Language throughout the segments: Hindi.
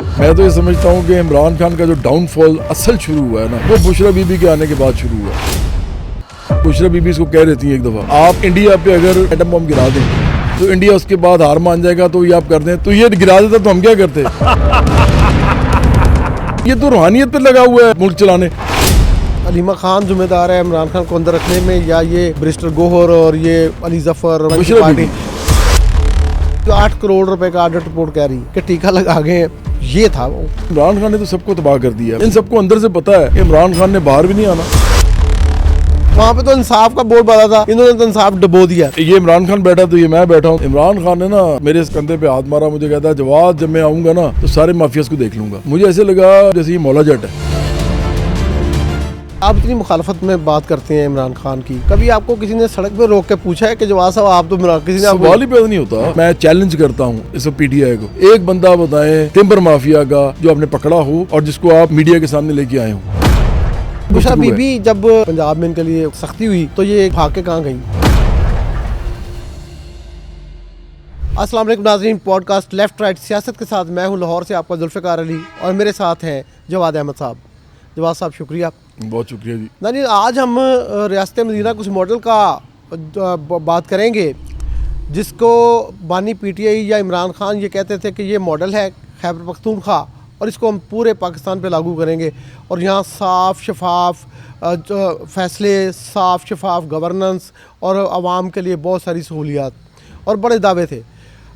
मैं तो ये समझता हूँ कि इमरान खान का जो डाउनफॉल असल शुरू हुआ है ना, वो बुशरा बीबी के आने के बाद शुरू हुआ। बुशरा बीबी इसको कह रही थी एक दफ़ा, आप इंडिया पे अगर एटम बम गिरा दें तो इंडिया उसके बाद हार मान जाएगा, तो ये आप कर दें, तो ये गिरा देता तो हम क्या करते। ये तो रूहानियत पे लगा हुआ है मुल्क चलाने। अलीमा खान जिम्मेदार है इमरान खान को अंदर रखने में, या ये बैरिस्टर गोहर और ये अली जफर पार्टी जो 8 करोड़ रुपए का ऑडिट रिपोर्ट कह रही कि टीका लगा गए, ये था वो। इमरान खान ने तो सबको तबाह कर दिया। इन सबको अंदर से पता है इमरान खान ने बाहर भी नहीं आना। वहाँ पे तो इंसाफ का बोर्ड बना था, इन्होंने तो इंसाफ डबो दिया। ये इमरान खान बैठा तो ये मैं बैठा हूँ। इमरान खान ने ना मेरे इस कंधे पे हाथ मारा, मुझे कहता है जवाब जब मैं आऊंगा ना तो सारे माफियाज को देख लूंगा। मुझे ऐसे लगा जैसे ये मौला जट है। आप इतनी मुखालफत में बात करते हैं इमरान खान की, कभी आपको किसी ने सड़क पे रोक के पूछा है कि जवाब साहब आप तो किसी ने सवाल ही पैदा नहीं होता। मैं चैलेंज करता हूँ इस पीटीआई को, एक बंदा बताएं टिम्बर माफिया का जो आपने पकड़ा हो और जिसको आप मीडिया के सामने लेके आए हो। बुशरा बीबी जब पंजाब में इनके लिए सख्ती हुई तो ये भाग के कहाँ गई। अस्सलाम वालेकुम नाज़रीन, पॉडकास्ट लेफ्ट राइट सियासत के साथ मैं हूँ लाहौर से आपका जुल्फ़िकार अली और मेरे साथ हैं जवाद अहमद साहब। जवाद साहब शुक्रिया। बहुत शुक्रिया जी। नानी, आज हम रियासत मदीना कुछ मॉडल का बात करेंगे जिसको बानी पीटीआई या इमरान खान ये कहते थे कि ये मॉडल है खैबर पख्तूनख्वा और इसको हम पूरे पाकिस्तान पे लागू करेंगे और यहाँ साफ़ शफाफ फ़ैसले, साफ़ शफाफ गवर्नेंस और आवाम के लिए बहुत सारी सहूलियात और बड़े दावे थे।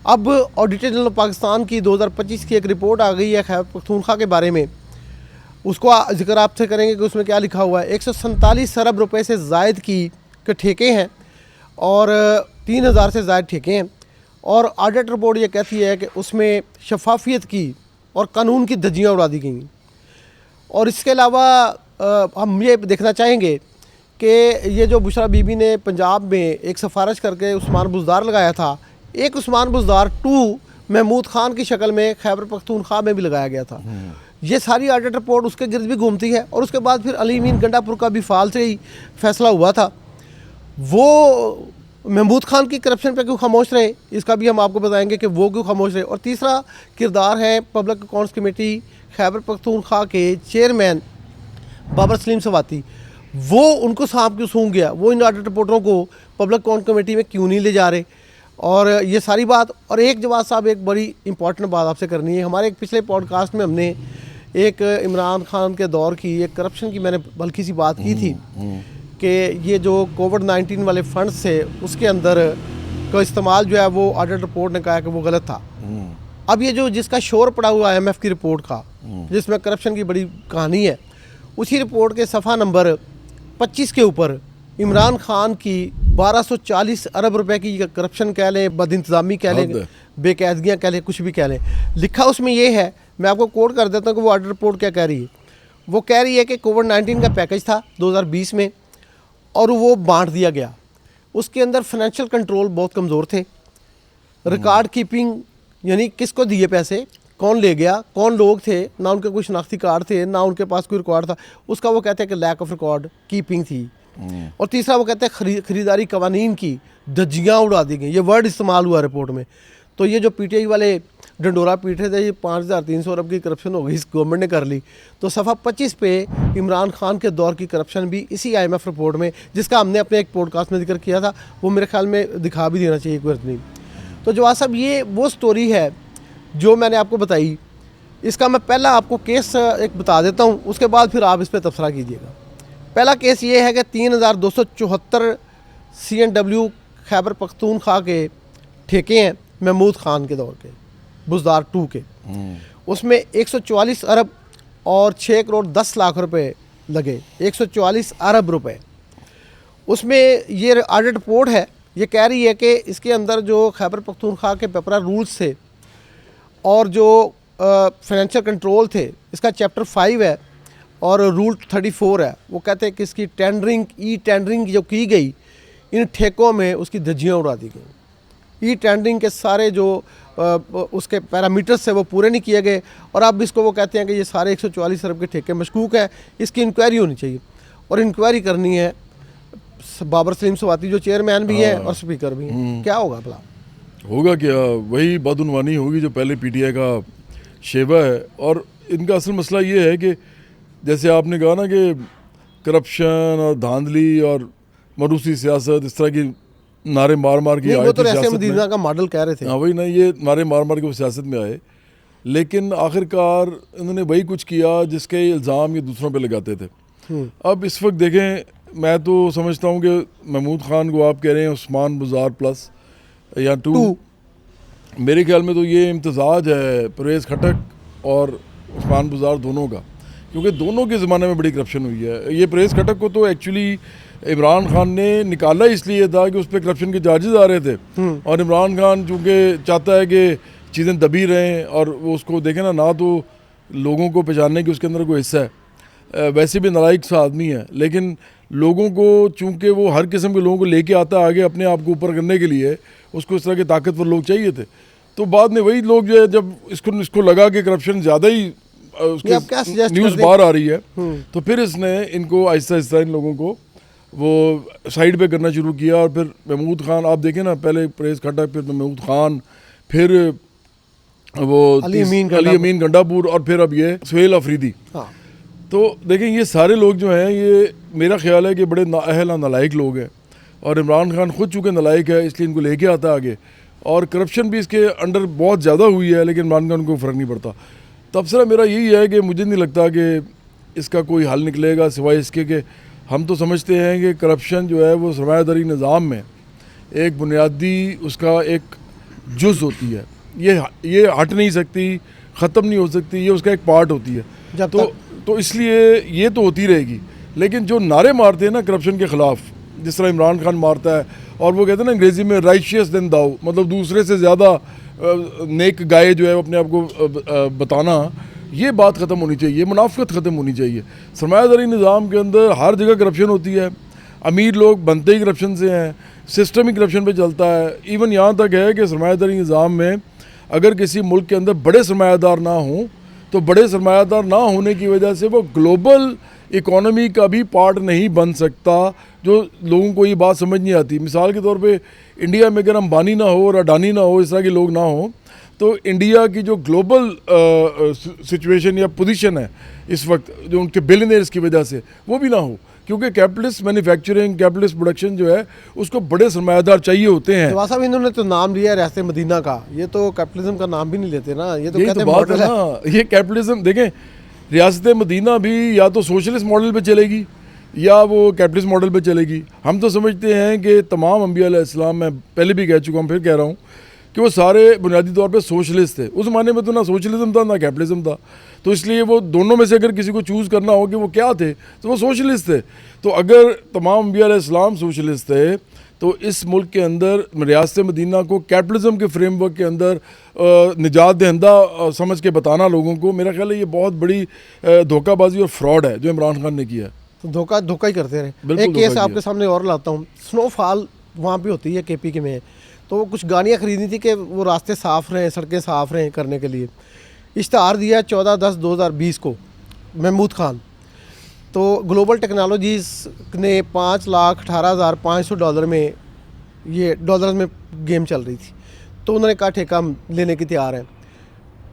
अब ऑडिटर जनरल पाकिस्तान की 2025 की एक रिपोर्ट आ गई है खैबर पख्तूनख्वा के बारे में। उसको जिक्र आपसे करेंगे कि उसमें क्या लिखा हुआ है। 147 अरब रुपए से ज़ायद के ठेके हैं और 3000 से ज़ायद ठेके हैं और ऑडिट रिपोर्ट ये कहती है कि उसमें शफाफियत की और कानून की धज्जियाँ उड़ा दी गई। और इसके अलावा हम ये देखना चाहेंगे कि ये जो बुशरा बीबी ने पंजाब में एक सिफारिश करके उस्मान बुज़दार लगाया था, एक उस्मान बुज़दार 2 महमूद खान की शक्ल में खैबर पख्तूनख्वा में भी लगाया गया था। ये सारी ऑडिट रिपोर्ट उसके गिर्द भी घूमती है और उसके बाद फिर अली अमीन गंडापुर का भी फाल से ही फैसला हुआ था। वो महमूद खान की करप्शन पे क्यों खामोश रहे, इसका भी हम आपको बताएंगे कि वो क्यों खामोश रहे। और तीसरा किरदार है public accounts committee Khyber Pakhtunkhwa के चेयरमैन बाबर सलीम सवाती। वो उनको सांप क्यों सूंघ गया, वो इन ऑडिट रिपोर्टरों को पब्लिक अकाउंट कमेटी में क्यों नहीं ले जा रहे। और ये सारी बात। और एक जवाब साहब, एक बड़ी इंपॉर्टेंट बात आपसे करनी है। हमारे एक पिछले पॉडकास्ट में हमने एक इमरान खान के दौर की एक करप्शन की मैंने बल्कि सी बात की थी कि ये जो कोविड-19 वाले फंड्स थे उसके अंदर का इस्तेमाल जो है वो ऑडिट रिपोर्ट ने कहा कि वो गलत था। अब ये जो जिसका शोर पड़ा हुआ IMF की रिपोर्ट का, जिसमें करप्शन की बड़ी कहानी है, उसी रिपोर्ट के सफ़ा नंबर 25 के ऊपर इमरान खान की 1240 अरब रुपए की करप्शन कह लें, बदइंतज़ामी कह लें, बेकायदगियाँ कह लें, कुछ भी कह लें, लिखा उसमें ये है। मैं आपको कोट कर देता हूँ कि वो ऑडिट रिपोर्ट क्या कह रही है। वो कह रही है कि कोविड-19 का पैकेज था 2020 में और वो बांट दिया गया। उसके अंदर फाइनेंशियल कंट्रोल बहुत कमज़ोर थे। रिकॉर्ड कीपिंग यानी किसको दिए पैसे, कौन ले गया, कौन लोग थे, ना उनके कोई शनाख्ती कार्ड थे, ना उनके पास कोई रिकॉर्ड था, उसका वो कहते हैं कि लैक ऑफ रिकॉर्ड कीपिंग थी। और तीसरा वो कहते हैं खरीदारी कवानीन की धज्जियाँ उड़ा दी गई। ये वर्ड इस्तेमाल हुआ रिपोर्ट में। तो ये जो पीटीआई वाले डंडोरा पीट रहे थे, ये 5300 अरब की करप्शन हो गई, इस गवर्नमेंट ने कर ली। तो सफ़ा 25 पे इमरान खान के दौर की करप्शन भी इसी IMF रिपोर्ट में, जिसका हमने अपने एक पॉडकास्ट में जिक्र किया था, वो मेरे ख्याल में दिखा भी देना चाहिए कोई नहीं। तो जवाब साहब, ये वो स्टोरी है जो मैंने आपको बताई। इसका मैं पहला आपको केस एक बता देता हूँ, उसके बाद फिर आप इस पर तबसरा कीजिएगा। पहला केस ये है कि 3274 CNW खैबर पख्तूनख्वा के ठेके हैं महमूद खान के दौर के, बुज़दार 2 के। उसमें 144 अरब और 6 करोड़ 10 लाख रुपए लगे। 144 अरब रुपए। उसमें ये ऑडिट रिपोर्ट है, ये कह रही है कि इसके अंदर जो खैबर पख्तूनख्वा के पेपरा रूल्स थे और जो फाइनेंशियल कंट्रोल थे, इसका चैप्टर 5 है और रूल 34 है। वो कहते हैं कि इसकी टेंडरिंग जो की गई इन ठेकों में, उसकी धज्जियाँ उड़ा दी गई। टेंडरिंग के सारे जो उसके पैरामीटर्स है वो पूरे नहीं किए गए और अब इसको वो कहते हैं कि ये सारे 144 अरब के ठेके मशकूक हैं, इसकी इंक्वायरी होनी चाहिए। और इंक्वायरी करनी है बाबर सलीम सवाती जो चेयरमैन भी है और स्पीकर भी हैं। क्या होगा भला? होगा क्या, वही बदउनवानी होगी जो पहले पीटीआई का शेवा है। और इनका असल मसला ये है कि जैसे आपने कहा ना कि करप्शन और धांधली और मरूसी सियासत, इस तरह की नारे मार मार के नहीं, आए वो थे तो रियासत सियासत मदीना का मॉडल कह रहे थे। हाँ वही ना, ये नारे मार मार के वो सियासत में आए, लेकिन आखिरकार इन्होंने वही कुछ किया जिसके इल्ज़ाम ये दूसरों पे लगाते थे। अब इस वक्त देखें, मैं तो समझता हूँ कि महमूद खान को आप कह रहे हैं उस्मान बुज़ार प्लस या टू, मेरे ख्याल में तो ये इम्तजाज है परवेज़ खटक और उस्मान बुज़ार दोनों का, क्योंकि दोनों के ज़माने में बड़ी करप्शन हुई है। ये परवेज़ खटक को तो एक्चुअली इमरान खान ने निकाला इसलिए था कि उस पर करप्शन के चार्जेस आ रहे थे, और इमरान खान चूँकि चाहता है कि चीज़ें दबी रहें और वो उसको देखें ना तो लोगों को पहचानने की उसके अंदर कोई हिस्सा है। वैसे भी नालायक सा आदमी है, लेकिन लोगों को चूँकि वो हर किस्म के लोगों को लेके आता है आगे अपने आप को ऊपर करने के लिए, उसको इस तरह के ताकतवर लोग चाहिए थे। तो बाद में वही लोग जो है, जब इसको लगा कि करप्शन ज़्यादा ही उसके न्यूज़ बाहर आ रही है, तो फिर इसने इनको आहिस्ता आहिस्ता इन लोगों को वो साइड पे करना शुरू किया। और फिर महमूद खान आप देखें ना, पहले परवेज़ खटक, फिर महमूद खान, फिर वो अली अमीन गंडापुर, और फिर अब ये सुहेल अफरीदी। तो देखें ये सारे लोग जो हैं, ये मेरा ख्याल है कि बड़े नाअहल नालायक लोग हैं, और इमरान खान खुद चूँकि नालायक है इसलिए इनको लेके आता आगे, और करप्शन भी इसके अंडर बहुत ज़्यादा हुई है, लेकिन इमरान खान को फ़र्क नहीं पड़ता। तबसरा मेरा यही है कि मुझे नहीं लगता कि इसका कोई हल निकलेगा सिवाय इसके कि हम तो समझते हैं कि करप्शन जो है वो सरमायादारी निज़ाम में एक बुनियादी उसका एक जुज़ होती है, ये हट नहीं सकती, ख़त्म नहीं हो सकती, ये उसका एक पार्ट होती है। तो इसलिए ये तो होती रहेगी। लेकिन जो नारे मारते हैं ना करप्शन के ख़िलाफ़, जिस तरह इमरान खान मारता है, और वो कहते हैं ना अंग्रेज़ी में राइशियस देन दाऊ, मतलब दूसरे से ज़्यादा नेक गाय जो है अपने आप को बताना, ये बात ख़त्म होनी चाहिए, मुनाफ़त ख़त्म होनी चाहिए। सरमायादारी निज़ाम के अंदर हर जगह करप्शन होती है, अमीर लोग बनते ही करप्शन से हैं, सिस्टम ही करप्शन पे चलता है। इवन यहाँ तक है कि सरमायादारी निज़ाम में अगर किसी मुल्क के अंदर बड़े सरमायादार ना हों, तो बड़े सरमायादार ना होने की वजह से वो ग्लोबल इकॉनमी का भी पार्ट नहीं बन सकता, जो लोगों को ये बात समझ नहीं आती। मिसाल के तौर पे इंडिया में अगर अंबानी ना हो और अडानी ना हो, इस तरह के लोग ना हो, तो इंडिया की जो ग्लोबल सिचुएशन या पोजीशन है इस वक्त, जो उनके बिलियनर्स की वजह से, वो भी ना हो, क्योंकि कैपिटलिस्ट मैन्युफैक्चरिंग, कैपिटलिस्ट प्रोडक्शन जो है उसको बड़े सरमायादार चाहिए होते हैं। तो साहब इन्होंने तो नाम लिया रियासत मदीना का, ये तो कैपिटलिज्म का नाम भी नहीं लेते ना, ये तो कहते हैं मॉडल है। ये कैपिटलिज्म देखें, रियासत मदीना भी या तो सोशलिस्ट मॉडल पे चलेगी या वो कैपिटलिस्ट मॉडल पे चलेगी। हम तो समझते हैं कि तमाम अंबिया अलैहिस्सलाम, मैं पहले भी कह चुका हूँ, फिर कह रहा हूँ कि वो सारे बुनियादी तौर पे सोशलिस्ट थे। उस ज़माने में तो ना सोशलिज्म था ना कैपिटलिज्म था, तो इसलिए वो दोनों में से अगर किसी को चूज़ करना हो कि वो क्या थे, तो वो सोशलिस्ट थे। तो अगर तमाम अंबिया अलैहिस्सलाम सोशलिस्ट थे, तो इस मुल्क के अंदर रियासत मदीना को कैपिटलिज्म के फ्रेमवर्क के अंदर निजात दहिंदा समझ के बताना लोगों को, मेरा ख्याल है ये बहुत बड़ी धोखाबाजी और फ्रॉड है जो इमरान खान ने किया है। तो धोखा ही करते रहे। एक केस आपके सामने और लाता हूँ, स्नोफॉल वहाँ पे होती है केपी के में, तो वो कुछ गाड़ियाँ ख़रीदनी थी कि वो रास्ते साफ़ रहें, सड़कें साफ़ रहें करने के लिए। इश्तहार दिया 14/10/2020 को महमूद खान। तो ग्लोबल टेक्नोलॉजीज़ ने $5,18,500 में, ये डॉलर में गेम चल रही थी, तो उन्होंने कहा ठेका हम लेने की तैयार हैं।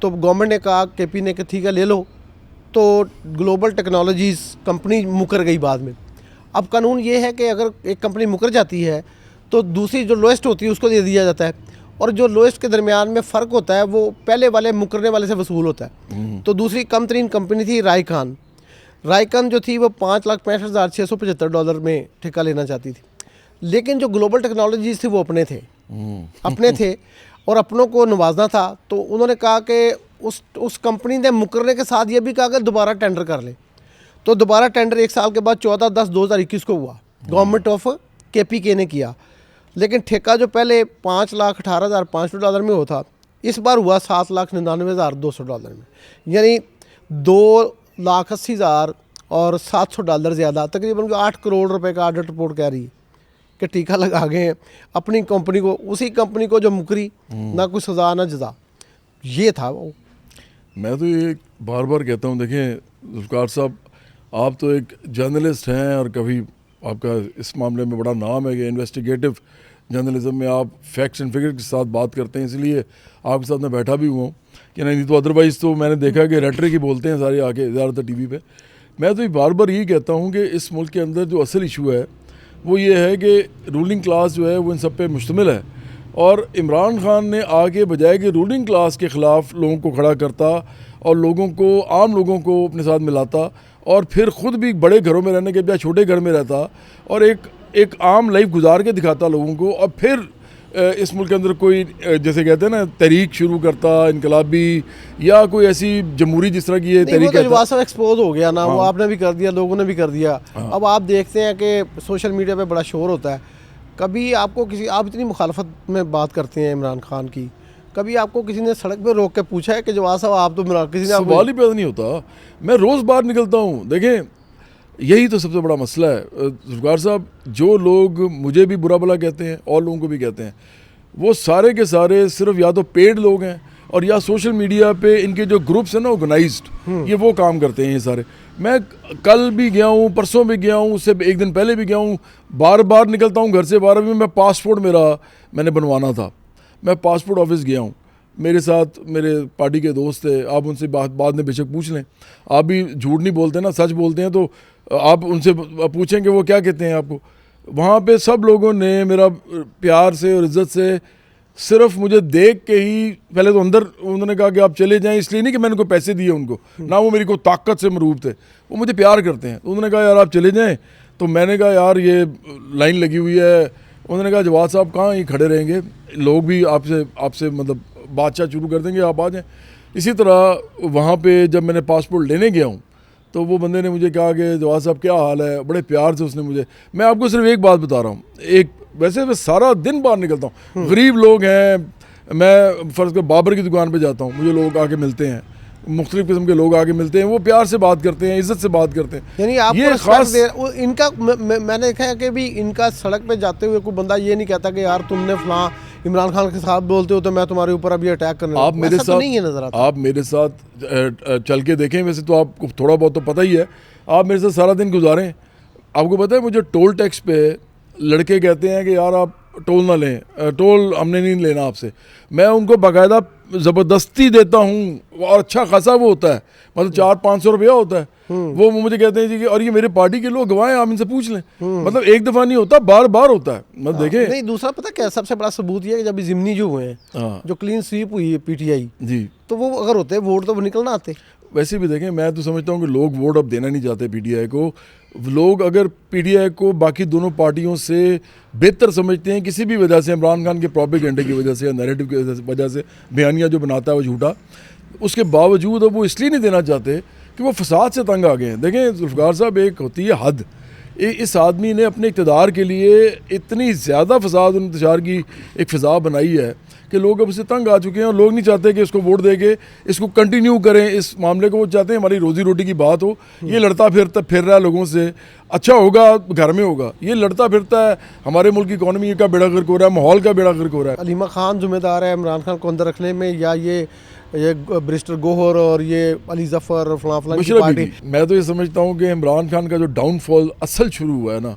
तो गवर्नमेंट ने कहा, केपी ने कहा ठीक है ले लो। तो ग्लोबल टेक्नोलॉजीज़ कंपनी मुकर गई बाद में। अब कानून ये है कि अगर एक कंपनी मुकर जाती है तो दूसरी जो लोएस्ट होती है उसको दे दिया जाता है, और जो लोएस्ट के दरमियान में फ़र्क होता है वो पहले वाले मुकरने वाले से वसूल होता है। तो दूसरी कम तरीन कंपनी थी रायकन जो थी वो $5,65,675 में ठेका लेना चाहती थी। लेकिन जो ग्लोबल टेक्नोलॉजीज़ थी वो अपने थे और अपनों को नवाजना था। तो उन्होंने कहा कि उस कंपनी ने मुकरने के साथ ये भी कहा कि दोबारा टेंडर कर ले। तो दोबारा टेंडर 1 साल के बाद 14/10/2021 को हुआ, गवर्नमेंट ऑफ केपीके ने किया। लेकिन ठेका जो पहले $5,18,500 में होता, इस बार हुआ $7,99,200 में, यानी $2,80,000 और $700 ज़्यादा, तकरीबन 8 करोड़ रुपए का ऑडिट रिपोर्ट कह रही है कि टीका लगा गए अपनी कंपनी को, उसी कंपनी को जो मुकरी, ना कोई सज़ा ना जज़ा। ये था वो। मैं तो ये बार बार कहता हूँ, देखें ज़ुल्फ़िकार साहब, आप तो एक जर्नलिस्ट हैं और कभी आपका इस मामले में बड़ा नाम है कि इन्वेस्टिगेटिव जर्नलिज्म में आप फैक्ट्स एंड फिगर के साथ बात करते हैं, इसलिए आपके साथ मैं बैठा भी हुआ हूँ कि नहीं तो अदरवाइज़ तो मैंने देखा कि रेटरिक ही बोलते हैं सारे आके ज़्यादातर टीवी पे। मैं तो बार बार यही कहता हूँ कि इस मुल्क के अंदर जो असल इशू है वो ये है कि रूलिंग क्लास जो है वो इन सब पे मुश्तमिल है, और इमरान खान ने आगे बजाय कि रूलिंग क्लास के ख़िलाफ़ लोगों को खड़ा करता और लोगों को, आम लोगों को अपने साथ मिलाता, और फिर ख़ुद भी बड़े घरों में रहने के बजाय छोटे घर में रहता और एक आम लाइफ गुजार के दिखाता लोगों को, और फिर इस मुल्क के अंदर कोई जैसे कहते हैं ना तहरीक शुरू करता इनकलाबी या कोई ऐसी जमहूरी जिस तरह की ये तहरीक है। वो तो एक्सपोज हो गया ना, वो आपने भी कर दिया, लोगों ने भी कर दिया। अब आप देखते हैं कि सोशल मीडिया पे बड़ा शोर होता है, कभी आपको किसी, आप इतनी मुखालफत में बात करते हैं इमरान खान की, कभी आपको किसी ने सड़क पे रोक के पूछा है कि जवाब साहब आप तो किसी ने सवाल ही पैदा नहीं होता। मैं रोज़ बाहर निकलता हूँ, देखें यही तो सबसे बड़ा मसला है जुल्फ़िकार साहब। जो लोग मुझे भी बुरा भला कहते हैं और लोगों को भी कहते हैं, वो सारे के सारे सिर्फ या तो पेड लोग हैं और या सोशल मीडिया पे इनके जो ग्रुप्स हैं ना ऑर्गेनाइज्ड, ये वो काम करते हैं ये सारे। मैं कल भी गया हूँ, परसों भी गया हूँ, उससे एक दिन पहले भी गया हूँ, बार बार निकलता हूँ घर से बाहर। भी मैं पासपोर्ट मैंने बनवाना था, मैं पासपोर्ट ऑफिस गया हूँ, मेरे साथ मेरे पार्टी के दोस्त थे, आप उनसे बाद में बेशक पूछ लें, आप भी झूठ नहीं बोलते ना, सच बोलते हैं, तो आप उनसे पूछें कि वो क्या कहते हैं आपको। वहाँ पे सब लोगों ने मेरा प्यार से और इज़्ज़त से सिर्फ मुझे देख के ही, पहले तो अंदर उन्होंने कहा कि आप चले जाएं, इसलिए नहीं कि मैंने कोई पैसे दिए उनको, ना वो मेरी को ताकत से मरूब थे, वो मुझे प्यार करते हैं। तो उन्होंने कहा यार आप चले जाएं, तो मैंने कहा यार ये लाइन लगी हुई है। उन्होंने कहा जवाब साहब कहाँ ही खड़े रहेंगे, लोग भी आपसे मतलब बातचीत शुरू कर देंगे, आप आ जाएँ। इसी तरह वहाँ पे जब मैंने पासपोर्ट लेने गया हूँ तो वो बंदे ने मुझे कहा कि जवाब साहब क्या हाल है, बड़े प्यार से उसने मुझे, मैं आपको सिर्फ एक बात बता रहा हूँ, वैसे मैं सारा दिन बाहर निकलता हूँ, गरीब लोग हैं, मैं फ़र्ज़ कर बाबर की दुकान पे जाता हूँ, मुझे लोग आके मिलते हैं, मुख्तलिफ़ किस्म के लोग आके मिलते हैं, वो प्यार से बात करते हैं, इज़्ज़त से बात करते हैं। यानी आप ये खास इनका मैंने देखा है कि भी इनका सड़क पे जाते हुए कोई बंदा ये नहीं कहता कि यार तुमने फलां इमरान खान के साथ बोलते हो तो मैं तुम्हारे ऊपर अभी अटैक करने आप मेरे साथ नहीं है नजर आता। आप मेरे साथ चल के देखें, वैसे तो आपको थोड़ा बहुत तो पता ही है, आप मेरे साथ सारा दिन गुजारें, आपको पता है मुझे टोल टैक्स पे लड़के कहते हैं कि यार आप टोल ना लें, टोल हमने नहीं लेना आपसे, मैं उनको बाकायदा ज़बरदस्ती देता हूँ और अच्छा खासा वो होता है, मतलब 400-500 रुपया होता है। वो मुझे कहते हैं जी कि और ये मेरे पार्टी के लोग गवाह हैं, आप इनसे पूछ लें, मतलब एक दफ़ा नहीं होता, बार बार होता है। मतलब देखें नहीं, दूसरा पता क्या सबसे बड़ा सबूत ये है कि जब जिमनी जो हुए हैं, जो क्लीन स्वीप हुई है पीटीआई जी, तो वो अगर होते वोट तो निकलना आते। वैसे भी देखें, मैं तो समझता हूँ कि लोग वोट अब देना नहीं चाहते पीटीआई को। लोग अगर पीटीआई को बाकी दोनों पार्टियों से बेहतर समझते हैं किसी भी वजह से, इमरान खान के प्रोपेगेंडे की वजह से या नैरेटिव की वजह से, बयानिया जो बनाता है वो झूठा, उसके बावजूद अब वो इसलिए नहीं देना चाहते कि वो फसाद से तंग आ गए हैं। देखें जुल्फ़िकार साहब, एक होती है हद, इस आदमी ने अपने इक़्तिदार के लिए इतनी ज़्यादा फसाद और इंतशार की एक फ़िज़ा बनाई है कि लोग अब उससे तंग आ चुके हैं और लोग नहीं चाहते कि इसको वोट दे के इसको कंटिन्यू करें इस मामले को। वो चाहते हैं हमारी रोज़ी रोटी की बात हो, ये लड़ता फिर रहा है लोगों से, अच्छा होगा घर में होगा, ये लड़ता फिरता है, हमारे मुल्क की इकॉनमी का बेड़ा गर्क हो रहा है, माहौल का बेड़ा गर्क हो रहा है। अलीमा खान जिम्मेदार है इमरान खान को अंदर रखने में, या ये बैरिस्टर गोहर और ये अली जफ़र फलां की पार्टी? मैं तो ये समझता हूँ कि इमरान खान का जो डाउनफॉल असल शुरू हुआ है ना,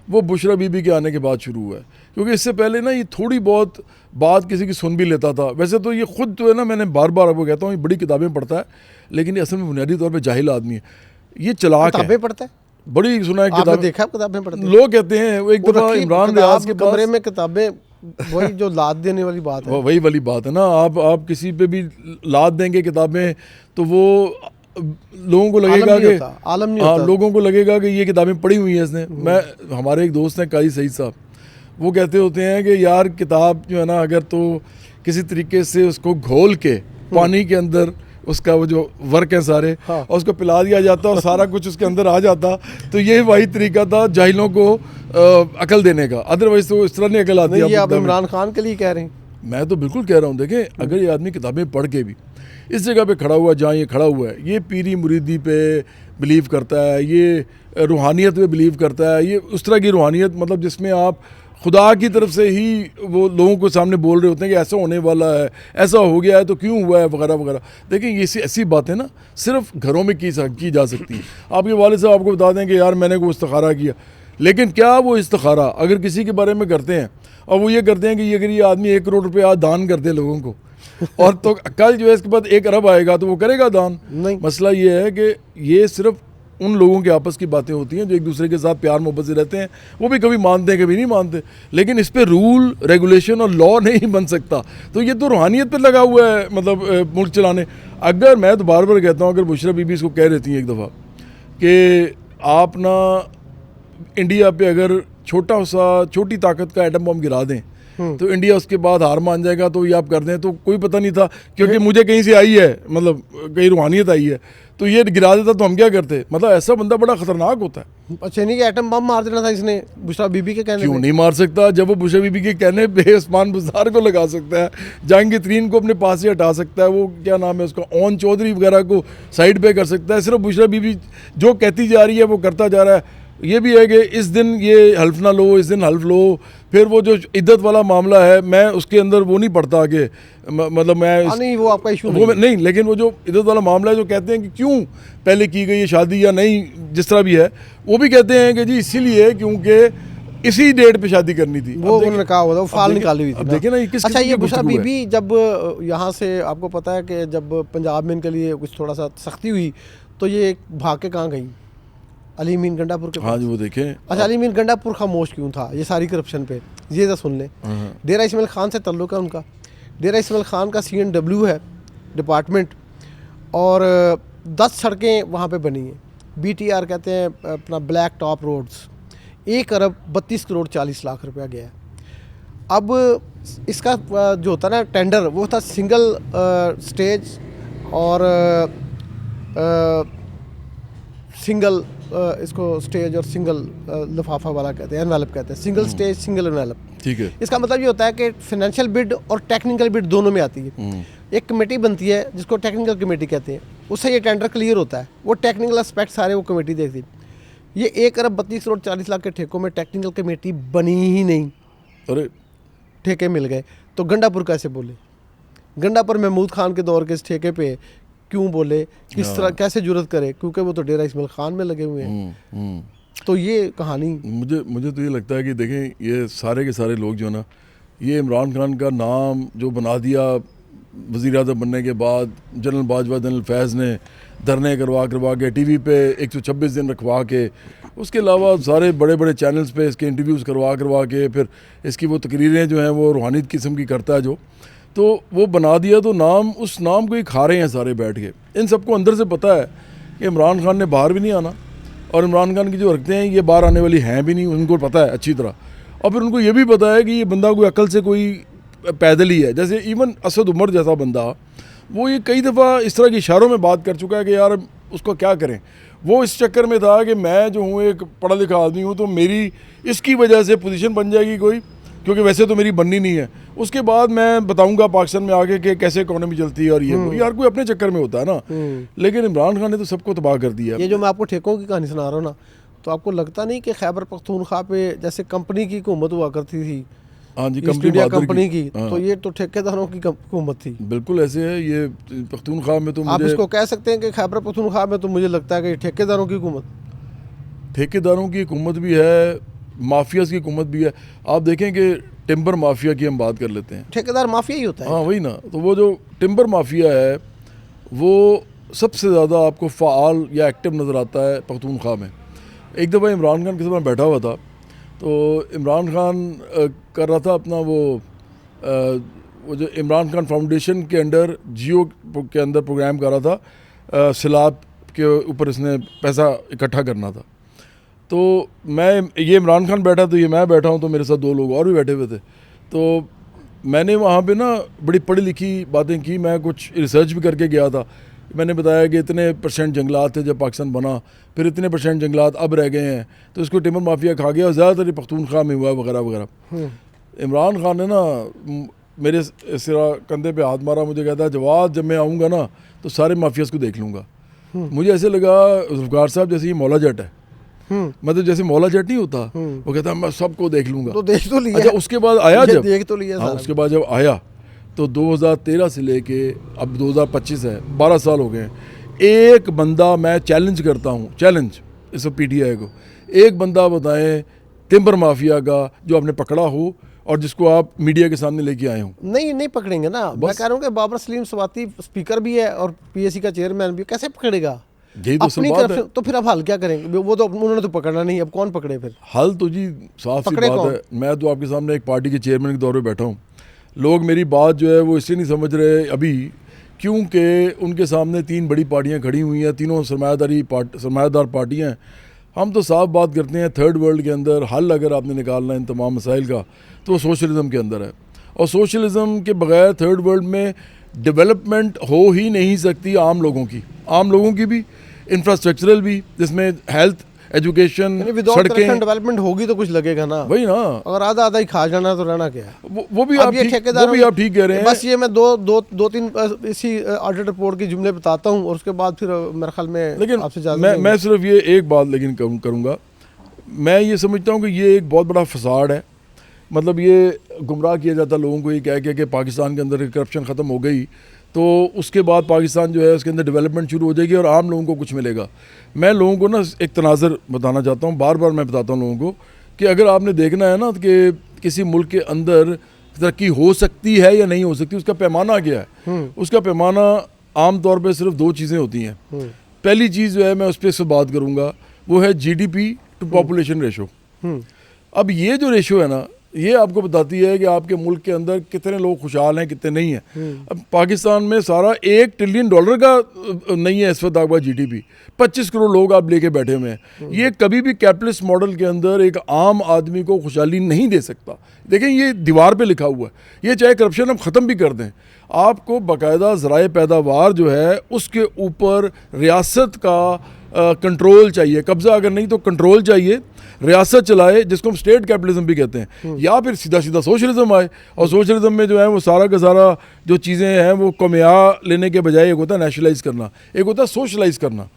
वो बुशरा बीबी के आने के बाद शुरू हुआ है, क्योंकि इससे पहले ना ये थोड़ी बहुत बात किसी की सुन भी लेता था। वैसे तो ये खुद तो है ना, मैंने बार बार आपको कहता हूँ, ये बड़ी किताबें पढ़ता है, लेकिन ये असल में बुनियादी तौर पे जाहिल आदमी है, ये चलाक है। किताबें पढ़ता है, बड़ी सुना है किताबें, देखा किताबें पढ़ते हैं। लोग कहते हैं वो एक दफ़ा इमरान रियाज के कमरे में किताबें, वही जो लाद देने वाली बात है, वही वाली बात है ना। आप किसी पे भी लाद देंगे किताबें तो वो लोगों को लगेगा कि आलम नहीं होता, लोगों को लगेगा कि ये किताबें पढ़ी हुई हैं इसने। मैं, हमारे एक दोस्त हैं काजी सईद साहब, वो कहते होते हैं कि यार किताब जो है ना, अगर तो किसी तरीके से उसको घोल के पानी के अंदर उसका वो जो वर्क है सारे, और उसको पिला दिया जाता और सारा कुछ उसके अंदर आ जाता, तो ये वही तरीका था जाहिलों को अकल देने का। अदरवाइज तो इस तरह नहीं अकल आती। ये आप इमरान खान के लिए कह रहे हैं? मैं तो बिल्कुल कह रहा हूँ, देखें अगर ये आदमी किताबें पढ़ के भी इस जगह पे खड़ा हुआ जहाँ ये खड़ा हुआ है, ये पीरी मुरीदी पे बिलीव करता है, ये रूहानियत पे बिलीव करता है, ये उस तरह की रूहानियत मतलब जिसमें आप खुदा की तरफ से ही वो लोगों को सामने बोल रहे होते हैं कि ऐसा होने वाला है, ऐसा हो गया है तो क्यों हुआ है, वगैरह वगैरह। देखिए ये ऐसी बातें ना सिर्फ घरों में की जा सकती हैं। आपके वालिद साहब आपको बता दें कि यार मैंने वो इस्तिखारा किया, लेकिन क्या वो इस्तिखारा अगर किसी के बारे में करते हैं और वो ये करते हैं कि ये अगर ये आदमी 1 करोड़ रुपये आज दान कर दे लोगों को और तो कल जो है इसके बाद 1 अरब आएगा तो वो करेगा दान। नहीं। मसला ये है कि ये सिर्फ उन लोगों के आपस की बातें होती हैं जो एक दूसरे के साथ प्यार मोहब्बत से रहते हैं, वो भी कभी मानते हैं कभी नहीं मानते, लेकिन इस पे रूल रेगुलेशन और लॉ नहीं बन सकता। तो ये तो रूहानियत पे लगा हुआ है, मतलब मुल्क चलाने। अगर मैं तो बार बार कहता हूँ, अगर बुशरा बीबी इसको कह रहती हैं एक दफ़ा कि आप ना इंडिया पे अगर छोटी ताकत का एटम बम गिरा दें तो इंडिया उसके बाद हार मान जाएगा, तो ये आप कर दें, तो कोई पता नहीं था, क्योंकि मुझे कहीं से आई है, मतलब कहीं रूहानियत आई है, तो ये गिरा देता तो हम क्या करते। मतलब ऐसा बंदा बड़ा खतरनाक होता है। अच्छा नहीं कि एटम बम मार देना था इसने बुशरा बीबी के कहने क्यों पे? नहीं मार सकता? जब वो बुशरा बीबी के कहने पे उस्मान बुज़दार को लगा सकता है, जहांगीर को अपने पास से हटा सकता है, वो क्या नाम है उसका, ओन चौधरी वगैरह को साइड पे कर सकता है, सिर्फ बुशरा बीबी जो कहती जा रही है वो करता जा रहा है। ये भी है कि इस दिन ये हल्फ ना लो, इस दिन हल्फ लो। फिर वो जो इद्दत वाला मामला है, मैं उसके अंदर वो नहीं पढ़ता कि मतलब मैं नहीं वो आपका इशू नहीं, लेकिन वो जो इद्दत वाला मामला है, जो कहते हैं कि क्यों पहले की गई है शादी या नहीं, जिस तरह भी है, वो भी कहते हैं कि जी इसीलिए क्योंकि इसी डेट पे शादी करनी थी। वो उन्होंने कहा हुआ था, वो फाल निकाली हुई थी। अब देखें ना ये किस अच्छा, ये बुशरा गुफ्तगू है। बीबी जब यहाँ से, आपको पता है कि जब पंजाब में इनके लिए कुछ थोड़ा सा सख्ती हुई तो ये भाग के कहाँ गई? अली मीन गंडापुर के हाँ पास। जी, वो देखें। अच्छा, अली मीन गंडापुर खामोश क्यों था ये सारी करप्शन पे? ये तो सुन लें। डेरा इस्माइल खान से तल्लुक़ है उनका। डेरा इस्माइल खान का CNW है डिपार्टमेंट, और 10 सड़कें वहाँ पे बनी हैं। BTR कहते हैं अपना ब्लैक टॉप रोड्स। 1 अरब 32 करोड़ 40 लाख रुपया गया है। अब इसका जो होता है ना टेंडर, वो था सिंगल स्टेज और सिंगल इसको स्टेज और सिंगल लिफाफा वाला कहते हैं, एनवेलप कहते हैं, सिंगल स्टेज सिंगल एनवेलप। ठीक है। इसका मतलब ये होता है कि फाइनेंशियल बिड और टेक्निकल बिड दोनों में आती है। एक कमेटी बनती है जिसको टेक्निकल कमेटी कहते हैं, उससे ये टेंडर क्लियर होता है। वो टेक्निकल एस्पेक्ट सारे वो कमेटी देखती है। ये 1 अरब 32 करोड़ 40 लाख के ठेकों में टेक्निकल कमेटी बनी ही नहीं। अरे ठेके मिल गए तो गंडापुर कैसे बोले? गंडापुर महमूद खान के दौर के इस ठेके पे क्यों बोले? किस तरह कैसे जुर्रत करे? क्योंकि वो तो डेरा इस्माइल खान में लगे हुए हैं। तो ये कहानी मुझे तो ये लगता है कि देखें, ये सारे के सारे लोग जो ना, ये इमरान खान का नाम जो बना दिया वज़ीर आज़म बनने के बाद, जनरल बाजवा जनरल फैज़ ने धरने करवा के TV पे 126 दिन रखवा के, उसके अलावा सारे बड़े बड़े चैनल्स पे इसके इंटरव्यूज़ करवा के फिर इसकी वो तकरीरें जो हैं वो रूहानियत किस्म की करता है जो, तो वो बना दिया। तो नाम, उस नाम को ही खा रहे हैं सारे बैठ के। इन सबको अंदर से पता है कि इमरान खान ने बाहर भी नहीं आना, और इमरान खान की जो हरकतें हैं ये बाहर आने वाली हैं भी नहीं, उनको पता है अच्छी तरह। और फिर उनको ये भी पता है कि ये बंदा कोई अकल से कोई पैदल ही है। जैसे इवन असद उमर जैसा बंदा, वो ये कई दफ़ा इस तरह के इशारों में बात कर चुका है कि यार उसको क्या करें। वो इस चक्कर में था कि मैं जो हूँ एक पढ़ा लिखा आदमी हूँ, तो मेरी इसकी वजह से पोजीशन बन जाएगी कोई, क्योंकि वैसे तो मेरी बननी नहीं है। उसके बाद मैं बताऊंगा पाकिस्तान में आगे कि कैसे इकोनॉमी चलती है, और ये यार कोई अपने चक्कर में होता है ना। लेकिन इमरान खान ने तो सबको तबाह कर दिया। ये जो मैं आपको ठेकों की कहानी सुना रहा हूँ ना, तो आपको लगता नहीं कि खैबर पख्तूनख्वा पे जैसे कंपनी की हुकूमत हुआ करती थी? हाँ जी, कंपनी की। तो ये तो ठेकेदारों की हुकूमत थी। बिल्कुल ऐसे है। ये पख्तूनख्वा में तो आप इसको कह सकते हैं कि खैबर पख्तूनख्वा में तो मुझे लगता है कि ठेकेदारों की हुकूमत, ठेकेदारों की हुकूमत भी है, माफियाज की हुकूमत भी है। आप देखें कि टिम्बर माफिया की हम बात कर लेते हैं। ठेकेदार माफिया ही होता है। हाँ वही ना। तो वो जो टिम्बर माफिया है वो सबसे ज़्यादा आपको फ़ाल या एक्टिव नज़र आता है पख्तूनख्वा में। एक दफ़ा इमरान खान के साथ मैं बैठा हुआ था, तो इमरान खान कर रहा था अपना वो जो इमरान खान फाउंडेशन के अंडर जियो के अंदर प्रोग्राम कर रहा था, सिलाब के ऊपर इसने पैसा इकट्ठा करना था। तो ये इमरान खान बैठा, तो ये मैं बैठा हूँ, तो मेरे साथ 2 लोग और भी बैठे हुए थे। तो मैंने वहाँ पे ना बड़ी पढ़ी लिखी बातें की, मैं कुछ रिसर्च भी करके गया था। मैंने बताया कि इतने % जंगलात थे जब पाकिस्तान बना, फिर इतने % जंगलात अब रह गए हैं, तो इसको टिम्बर माफिया खा गया, और ज़्यादातर पख्तूनख्वा में हुआ वगैरह वगैरह। इमरान खान ने ना मेरे सिरा कंधे पे हाथ मारा, मुझे कहता है जवाब जब मैं आऊँगा ना तो सारे माफियाज़ को देख लूँगा। मुझे ऐसे लगा जुल्फ़िकार साहब जैसे ये मौला जट है, मतलब जैसे मौला जट नहीं होता, वो कहता है मैं सबको देख लूँगा। तो देख तो लिया। अच्छा, उसके बाद आया जब देख तो लिया। हाँ, उसके बाद जब आया तो 2013 से लेके अब 2025 है, 12 साल हो गए। एक बंदा मैं चैलेंज करता हूँ, चैलेंज इस PTI को, एक बंदा बताएं टिम्बर माफिया का जो आपने पकड़ा हो और जिसको आप मीडिया के सामने लेके आए हो। नहीं पकड़ेंगे ना। मैं कह रहा हूँ कि बाबर सलीम स्वाति स्पीकर भी है और पीएसी का चेयरमैन भी, कैसे पकड़ेगा? यही तो सब अपनी बात है। तो फिर अब हल क्या करेंगे? वो तो उन्होंने तो पकड़ना नहीं, अब कौन पकड़े फिर? हल तो जी साफ सी पकड़े बात कौन? है। मैं तो आपके सामने एक पार्टी के चेयरमैन के दौरे बैठा हूँ। लोग मेरी बात जो है वो इसलिए नहीं समझ रहे अभी, क्योंकि उनके सामने 3 बड़ी पार्टियां खड़ी हुई हैं, तीनों सरमायादार पार्टियां हैं। हम तो साफ बात करते हैं, थर्ड वर्ल्ड के अंदर हल अगर आपने निकालना है इन तमाम मसाइल का तो वो सोशलिज्म के अंदर है, और सोशलिज्म के बगैर थर्ड वर्ल्ड में डेवलपमेंट हो ही नहीं सकती। आम लोगों की भी, इंफ्रास्ट्रक्चरल भी, जिसमें हेल्थ, एजुकेशन, सड़कें। डेवलपमेंट होगी तो कुछ लगेगा ना। वही ना, अगर आधा ही खा जाना तो रहना क्या है? वो भी आप ठीक कह रहे हैं। बस ये मैं दो तीन इसी ऑडिट रिपोर्ट के जुमले बताता हूँ और उसके बाद फिर मेरे ख्याल में लेकिन आपसे मैं सिर्फ ये एक बात लेकिन करूँगा, मैं ये समझता हूँ कि ये एक बहुत बड़ा फसाड है। मतलब ये गुमराह किया जाता लोगों को, ये कह के कि पाकिस्तान के अंदर करप्शन ख़त्म हो गई तो उसके बाद पाकिस्तान जो है उसके अंदर डेवलपमेंट शुरू हो जाएगी और आम लोगों को कुछ मिलेगा। मैं लोगों को ना एक तनाज़र बताना चाहता हूँ, बार बार मैं बताता हूँ लोगों को कि अगर आपने देखना है ना कि किसी मुल्क के अंदर तरक्की हो सकती है या नहीं हो सकती, उसका पैमाना क्या है। उसका पैमाना आम तौर पर सिर्फ 2 चीज़ें होती हैं। पहली चीज़ जो है, मैं उस पर से बात करूँगा, वो है GDP टू पॉपुलेशन रेशो। अब ये जो रेशो है ना, ये आपको बताती है कि आपके मुल्क के अंदर कितने लोग खुशहाल हैं, कितने नहीं हैं। अब पाकिस्तान में सारा $1 ट्रिलियन का नहीं है इस वक्त आपका GDP, 25 करोड़ लोग आप लेके बैठे हुए हैं। ये कभी भी कैपिटलिस्ट मॉडल के अंदर एक आम आदमी को खुशहाली नहीं दे सकता। देखें, ये दीवार पे लिखा हुआ है। ये चाहे करप्शन हम ख़त्म भी कर दें, आपको बाकायदा ज़राए पैदावार जो है उसके ऊपर रियासत का कंट्रोल चाहिए, कब्ज़ा अगर नहीं तो कंट्रोल चाहिए, रियासत चलाए, जिसको हम स्टेट कैपिटलिज्म भी कहते हैं। या फिर सीधा सोशलिज्म आए, और सोशलिज्म में जो है वो सारा का सारा जो चीज़ें हैं वो कमिया लेने के बजाय एक होता है नेशनलाइज करना, एक होता है सोशलाइज करना,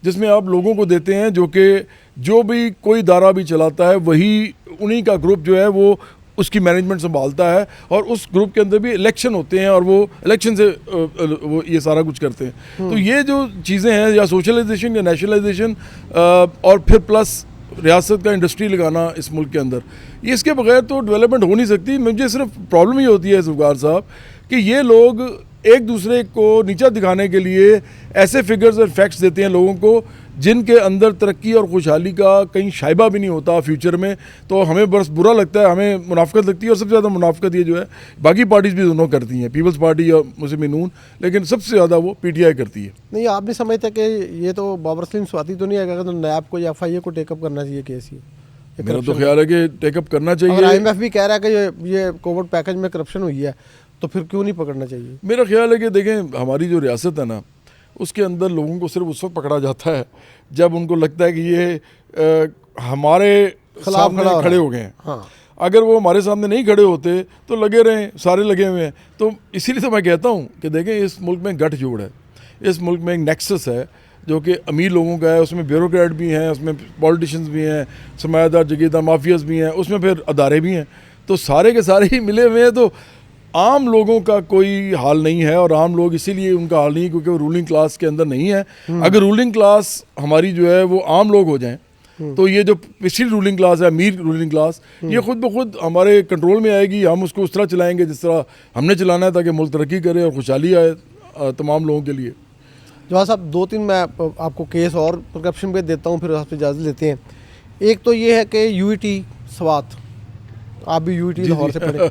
जिसमें आप लोगों को देते हैं जो भी कोई दारा भी चलाता है वही उन्हीं का ग्रुप जो है वो उसकी मैनेजमेंट संभालता है, और उस ग्रुप के अंदर भी इलेक्शन होते हैं और वो इलेक्शन से वो ये सारा कुछ करते हैं। तो ये जो चीज़ें हैं, या सोशलाइजेशन या नेशनलाइजेशन, और फिर प्लस रियासत का इंडस्ट्री लगाना इस मुल्क के अंदर, ये इसके बगैर तो डेवलपमेंट हो नहीं सकती। मुझे सिर्फ प्रॉब्लम ही होती है ज़ुल्फ़िकार साहब कि ये लोग एक दूसरे को नीचा दिखाने के लिए ऐसे फिगर्स और फैक्ट्स देते हैं लोगों को जिनके अंदर तरक्की और खुशहाली का कहीं शायबा भी नहीं होता फ्यूचर में। तो हमें बस बुरा लगता है, हमें मुनाफकत लगती है, और सबसे ज़्यादा मुनाफकत ये जो है बाकी पार्टीज़ भी दोनों करती हैं, पीपल्स पार्टी और मुस्लिम नून, लेकिन सबसे ज़्यादा वो PTI करती है। नहीं, आप नहीं समझते कि ये तो बाबर सलीम स्वाति तो नहीं है, तो नैब को या FIA को टेकअप करना चाहिए केस? मेरा तो ख्याल है कि टेकअप करना चाहिए। IMF भी कह रहा है कि ये कोविड पैकेज में करप्शन हुई है, तो फिर क्यों नहीं पकड़ना चाहिए? मेरा ख्याल है कि देखें, हमारी जो रियासत है ना, उसके अंदर लोगों को सिर्फ उस वक्त पकड़ा जाता है जब उनको लगता है कि ये हमारे सामने खड़े हो गए हैं। हाँ। अगर वो हमारे सामने नहीं खड़े होते तो लगे रहें, सारे लगे हुए हैं। तो इसीलिए तो मैं कहता हूँ कि देखें, इस मुल्क में गठजोड़ है, इस मुल्क में एक नेक्सस है जो कि अमीर लोगों का है, उसमें ब्यूरोक्रेट भी हैं, उसमें पॉलिटिशियंस भी हैं, सरमायादार जगीरदार माफियाज भी हैं, उसमें फिर अदारे भी हैं। तो सारे के सारे ही मिले हुए हैं। तो आम लोगों का कोई हाल नहीं है, और आम लोग इसीलिए उनका हाल नहीं है क्योंकि वो रूलिंग क्लास के अंदर नहीं है। अगर रूलिंग क्लास हमारी जो है वो आम लोग हो जाएं तो ये जो पिछली रूलिंग क्लास है, अमीर रूलिंग क्लास, ये खुद ब खुद हमारे कंट्रोल में आएगी। हम उसको उस तरह चलाएंगे जिस तरह हमने चलाना है, ताकि मुल्क तरक्की करे और खुशहाली आए तमाम लोगों के लिए। जवाब साहब, 2-3 मैं आपको केस और करप्शन पे देता हूँ, फिर आपसे इजाज़त लेते हैं। एक तो ये है कि UET स्वात, आप भी UET लाहौर से पढ़े,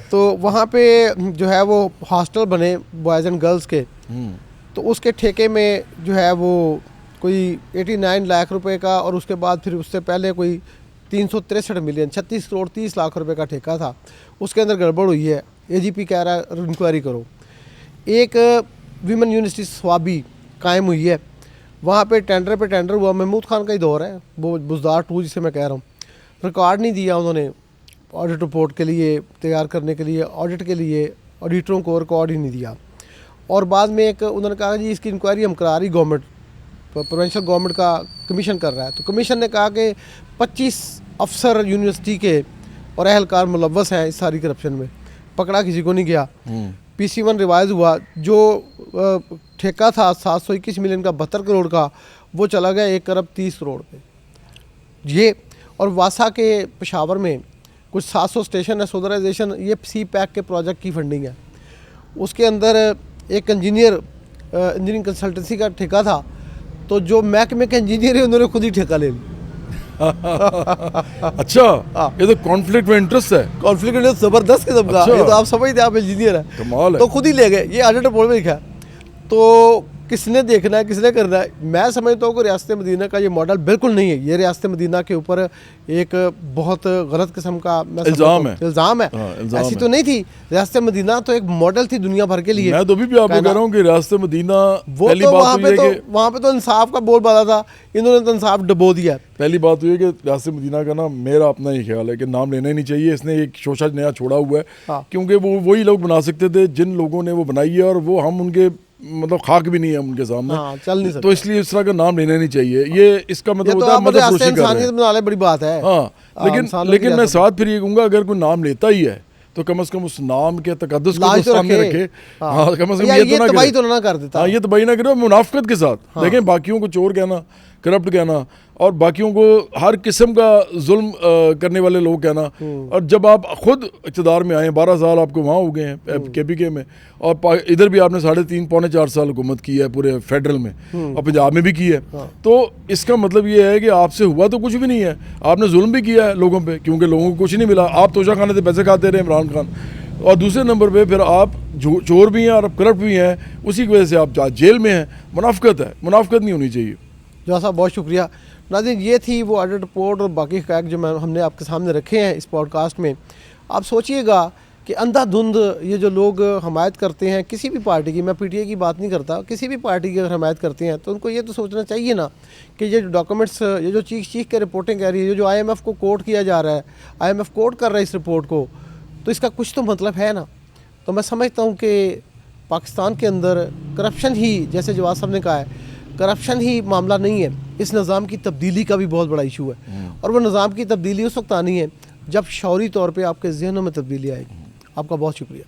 तो वहाँ पे जो है वो हॉस्टल बने बॉयज़ एंड गर्ल्स के, तो उसके ठेके में जो है वो कोई 89 लाख रुपए का, और उसके बाद फिर उससे पहले कोई 363 मिलियन 36 करोड़ 30 लाख रुपए का ठेका था। उसके अंदर गड़बड़ हुई है, AGP कह रहा है इंक्वायरी करो। एक विमेन यूनिवर्सिटी स्वाबी कायम हुई है, वहाँ पे टेंडर हुआ, महमूद खान का ही दौर है, वो बुज़दार 2 जिसे मैं कह रहा हूँ। रिकॉर्ड नहीं दिया उन्होंने ऑडिट रिपोर्ट के लिए तैयार करने के लिए, ऑडिट के लिए ऑडिटरों को रिकॉर्ड ही नहीं दिया। और बाद में एक उन्होंने कहा जी इसकी इंक्वायरी हम करा रही, गवर्नमेंट प्रोविंशियल गवर्नमेंट का कमीशन कर रहा है। तो कमीशन ने कहा कि 25 अफसर यूनिवर्सिटी के और अहलकार मुलव्वस हैं इस सारी करप्शन में, पकड़ा किसी को नहीं गया। PC1 रिवाइज हुआ, जो ठेका था 721 मिलियन का 72 करोड़ का, वो चला गया 1 अरब 30 करोड़ पे। ये और वासा के पेशावर में कुछ 700 स्टेशन है, सोलराइजेशन, ये सी पैक के प्रोजेक्ट की फंडिंग है। उसके अंदर एक इंजीनियरिंग कंसल्टेंसी का ठेका था, तो जो महकमे के इंजीनियर है उन्होंने खुद ही ठेका ले लिया। अच्छा, हाँ। ये तो कॉन्फ्लिक्ट में इंटरेस्ट है। कॉन्फ्लिक्ट जबरदस्त किस्म का, अच्छा। ये तो आप समझते हैं, आप इंजीनियर है, कमाल है। तो खुद ही ले गए। ये ऑडिट रिपोर्ट में लिखा है। तो किसने देखना है, किसने करना है? मैं समझता हूँ कि रियासत मदीना का ये मॉडल बिल्कुल नहीं है। ये रियासत मदीना के ऊपर एक बहुत गलत किस्म का इल्ज़ाम है। इल्ज़ाम है। हाँ, इल्ज़ाम ऐसी है। तो नहीं थी। रियासत मदीना तो एक मॉडल थी दुनिया भर के लिए। मैं तो अभी भी आपको कह रहा हूँ कि रियासत मदीना, वो पहली तो बात वहाँ तो पे ये तो कि वहाँ पे तो इंसाफ का बोलबाला था, इन्होंने तो इंसाफ डबो दिया है। पहली बात तो ये कि रियासत मदीना का ना, मेरा अपना ही ख्याल है कि नाम लेना ही नहीं चाहिए। इसने एक शोशा नया छोड़ा हुआ है। हाँ। क्योंकि वो वही लोग बना सकते थे जिन लोगों ने वो बनाई है, और वो हम उनके मतलब खाक भी नहीं है उनके सामने। हाँ, चल नहीं सकते। तो इसलिए इस तरह का नाम लेना नहीं चाहिए। ये इसका ये मतलब तो होता है आप मुझे मददफरोशी कर रहे इंसानियत हैं। बना ले, बड़ी बात है। हाँ, इंसानों लेकिन की मैं रियासत। साथ फिर ये कहूँगा, अगर कोई नाम लेता ही है तो कम से कम उस नाम के तकद्दुस को लाज तो तो सामने रखे। रखे। हाँ। हाँ, कम से कम यार, ये तो ना तबाही करे। तो ना कर देता। हाँ, ये तबाही ना करे मुनाफिकत के साथ। हाँ। देखें, बाकियों को चोर कहना, करप्ट कहना, और बाकियों को हर किस्म का जुल्म करने वाले लोग कहना। और जब आप खुद इक़्तिदार में आए, 12 साल आपको वहाँ हो गए हैं KPK में, और इधर भी आपने 3.5 पौने 4 साल हुकूमत की है पूरे फेडरल में, और पंजाब में भी की है। तो इसका मतलब ये है कि आपसे हुआ तो कुछ भी नहीं है, आपने जुल्म भी किया है लोगों पे, क्योंकि लोगों को कुछ नहीं मिला। आप तोशा खाने से पैसे खाते रहे इमरान खान, और दूसरे नंबर पे फिर आप चोर भी हैं और करप्ट भी हैं, उसी की वजह से आप जेल में हैं। मुनाफिकत है, मुनाफिकत नहीं होनी चाहिए। जो साहब, बहुत शुक्रिया। नाज़रीन, ये थी वो ऑडिट रिपोर्ट और बाकी हक़ाइक़ जो हमने आपके सामने रखे हैं इस पॉडकास्ट में। आप सोचिएगा कि अंधाधुंध ये जो लोग हमायत करते हैं किसी भी पार्टी की, मैं PTI की बात नहीं करता, किसी भी पार्टी की अगर हमायत करते हैं तो उनको ये तो सोचना चाहिए ना कि ये जो डॉक्यूमेंट्स, ये जो चीख के रिपोर्टिंग कह रही है, ये जो IMF को कोट किया जा रहा है, IMF कोट कर रहा है इस रिपोर्ट को, तो इसका कुछ तो मतलब है ना। तो मैं समझता हूँ कि पाकिस्तान के अंदर करप्शन ही, जैसे जवाद साहब ने कहा है, करप्शन ही मामला नहीं है, इस निज़ाम की तब्दीली का भी बहुत बड़ा इशू है। और वो निज़ाम की तब्दीली उस वक्त आनी है जब शौरी तौर पे आपके ज़हनों में तब्दीली आएगी। आपका बहुत शुक्रिया।